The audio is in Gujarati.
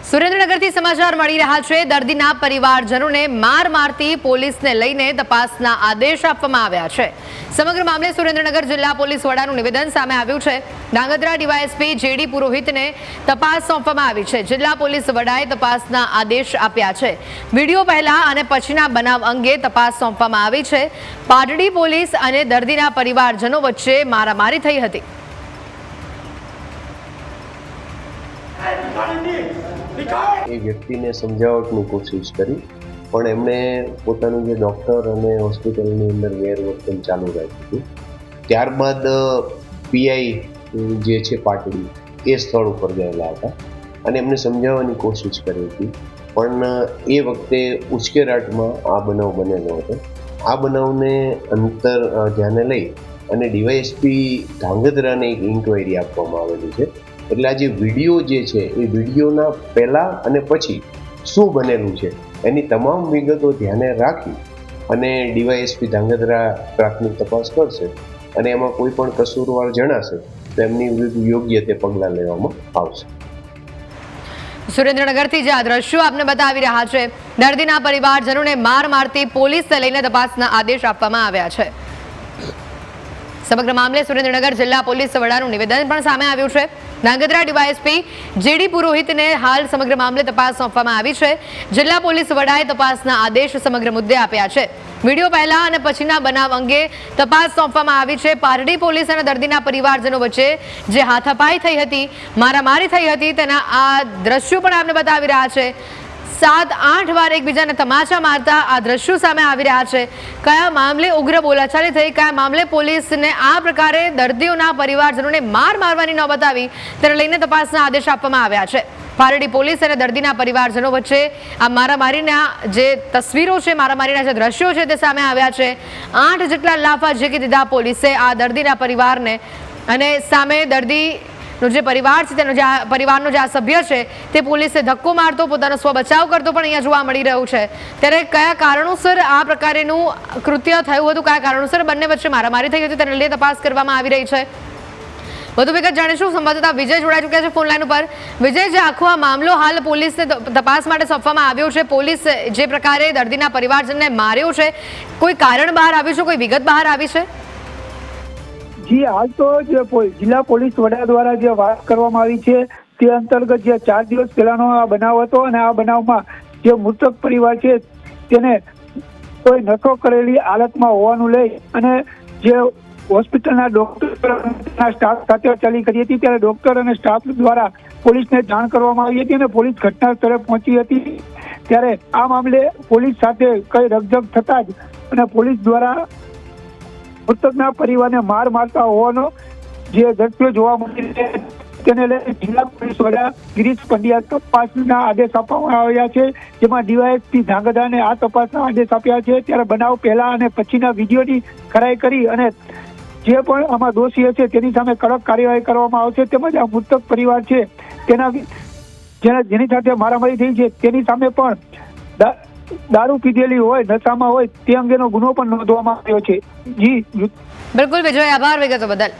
સુરેન્દ્રનગરથી સમાચાર મળી રહ્યા છે। દર્દીના પરિવારજનોને માર મારતી પોલીસને લઈને તપાસના આદેશ આપવામાં આવ્યા છે। સમગ્ર મામલે સુરેન્દ્રનગર જિલ્લા પોલીસ વડાનું નિવેદન સામે આવ્યું છે। ધાંગધ્રા ડીવાયએસપી જેડી પુરોહિતને તપાસ સોંપવામાં આવી છે। જિલ્લા પોલીસ વડાએ તપાસના આદેશ આપ્યા છે। વિડીયો પહેલા અને પછીના બનાવ અંગે તપાસ સોંપવામાં આવી છે। પાટડી પોલીસ અને દર્દીના પરિવારજનો વચ્ચે મારામારી થઈ હતી। એ વ્યક્તિને સમજાવટની કોશિશ કરી, પણ એમણે પોતાનું જે ડૉક્ટર અને હોસ્પિટલની અંદર ગેરવર્તન ચાલુ રાખ્યું હતું। ત્યારબાદ પીઆઈ જે છે પાટડી એ સ્થળ ઉપર ગયેલા હતા અને એમને સમજાવવાની કોશિશ કરી હતી, પણ એ વખતે ઉશ્કેરાટમાં આ બનાવ બનેલો હતો। આ બનાવને ધ્યાને લઈ અને ડીવાયએસપી ધાંગધ્રાને એક ઇન્ક્વાયરી આપવામાં આવેલી છે। એટલે આ જે વિડીયો જે છે એ વિડીયોના પહેલાં અને પછી શું બનેલું છે એની તમામ વિગતો ધ્યાને રાખી અને ડીવાયએસપી ધાંગધ્રા પ્રાથમિક તપાસ કરશે અને એમાં કોઈ પણ કસૂરવાર જણાશે તો એમની વિરુદ્ધ યોગ્ય તે પગલાં લેવામાં આવશે। સુરેન્દ્રનગરથી જે આ દ્રશ્યો આપને બતાવી રહ્યા છે, દર્દીના પરિવારજનોને માર મારતી પોલીસને લઈને તપાસના આદેશ આપવામાં આવ્યા છે। સમગ્ર મામલે સુરેન્દ્રનગર જિલ્લા પોલીસ વડાનું નિવેદન પણ સામે આવ્યું છે। ધાંગધ્રા ડીવાયએસપી જેડી પુરોહિતને હાલ સમગ્ર મામલે તપાસ સોંપવામાં આવી છે। જિલ્લા પોલીસ વડાએ તપાસના આદેશ સમગ્ર મુદ્દે આપ્યા છે। વિડીયો પહેલા અને પછીના બનાવ અંગે તપાસ સોંપવામાં આવી છે। પારડી પોલીસ અને દર્દીના પરિવારજનો વચ્ચે જે હાથાપાઈ થઈ હતી, મારામારી થઈ હતી, તેના આ દ્રશ્યો પણ આપને બતાવી રહ્યા છે। 7-8 વાર એકબીજાને તમાચા મારતા આ દ્રશ્યો સામે આવી રહ્યા છે। કયા મામલે ઉગ્ર બોલાચાલી થઈ, કયા મામલે પોલીસને આ પ્રકારે દર્દીઓના પરિવારજનોને માર મારવાની નોબત આવી, તેને લઈને તપાસના આદેશ આપવામાં આવ્યા છે। પારડી પોલીસ અને દર્દીના પરિવારજનો વચ્ચે આ મારામારીના જે તસવીરો છે, મારામારીના જે દ્રશ્યો છે તે સામે આવ્યા છે। 8 જેટલા લાફા ઝીકી દીધા પોલીસે આ દર્દીના પરિવારને, અને સામે દર્દી જે પરિવાર છે તેનો જે પરિવારનો જે આ સભ્ય છે તે પોલીસે ધક્કો મારતો, પોતાનો સ્વ બચાવ કરતો પણ અહીંયા જોવા મળી રહ્યું છે। ત્યારે કયા કારણોસર આ પ્રકારેનું કૃત્ય થયું હતું, કયા કારણોસર બંને વચ્ચે મારામારી થઈ હતી, તેને લઈને તપાસ કરવામાં આવી રહી છે। વધુ વિગત જાણીશું, સંવાદદાતા વિજય જોડાઈ ચૂક્યા છે ફોન લાઈન ઉપર। વિજય, જે આખો આ મામલો હાલ પોલીસને તપાસ માટે સોંપવામાં આવ્યો છે, પોલીસ જે પ્રકારે દર્દીના પરિવારજનને માર્યો છે, કોઈ કારણ બહાર આવ્યું છે, કોઈ વિગત બહાર આવી છે? જી, હાલ તો જે જિલ્લા પોલીસ વડા દ્વારા જે વાત કરવામાં આવી છે તે અંતર્ગત જે 4 દિવસ પહેલાનો આ બનાવ હતો અને આ બનાવમાં જે મૃતક પરિવાર છે તેને કોઈ નશો કરેલી હાલતમાં હોવાનું લઈ અને જે હોસ્પિટલના ડોક્ટરના સ્ટાફ સાથે ચાલી કરી હતી, ત્યારે ડોક્ટર અને સ્ટાફ દ્વારા પોલીસને જાણ કરવામાં આવી હતી અને પોલીસ ઘટના સ્થળે પહોંચી હતી। ત્યારે આ મામલે પોલીસ સાથે કઈ રકઝક થતા જ અને પોલીસ દ્વારા મૃતકના પરિવારને માર મારતા હોવાનો જે દ્રશ્યો જોવા મળી છે, તેને લઈને જિલ્લા પોલીસ વડા ગિરીશ પંડ્યા તપાસના આદેશ આપવામાં આવ્યા છે, જેમાં ડીવાયએસપી ધાંગધ્રાને આ તપાસના આદેશ આપ્યા છે। ત્યારે બનાવ પહેલા અને પછીના વિડીયોની ખરાઈ કરી અને જે પણ આમાં દોષી હશે તેની સામે કડક કાર્યવાહી કરવામાં આવશે। તેમજ આ મૃતક પરિવાર છે તેના જેની સાથે મારામારી થઈ છે તેની સામે પણ દારૂ પીધેલી હોય, નશામાં હોય તે અંગેનો ગુનો પણ નોંધવામાં આવ્યો છે। જી બિલકુલ વિજય, આભાર વિગતો બદલ।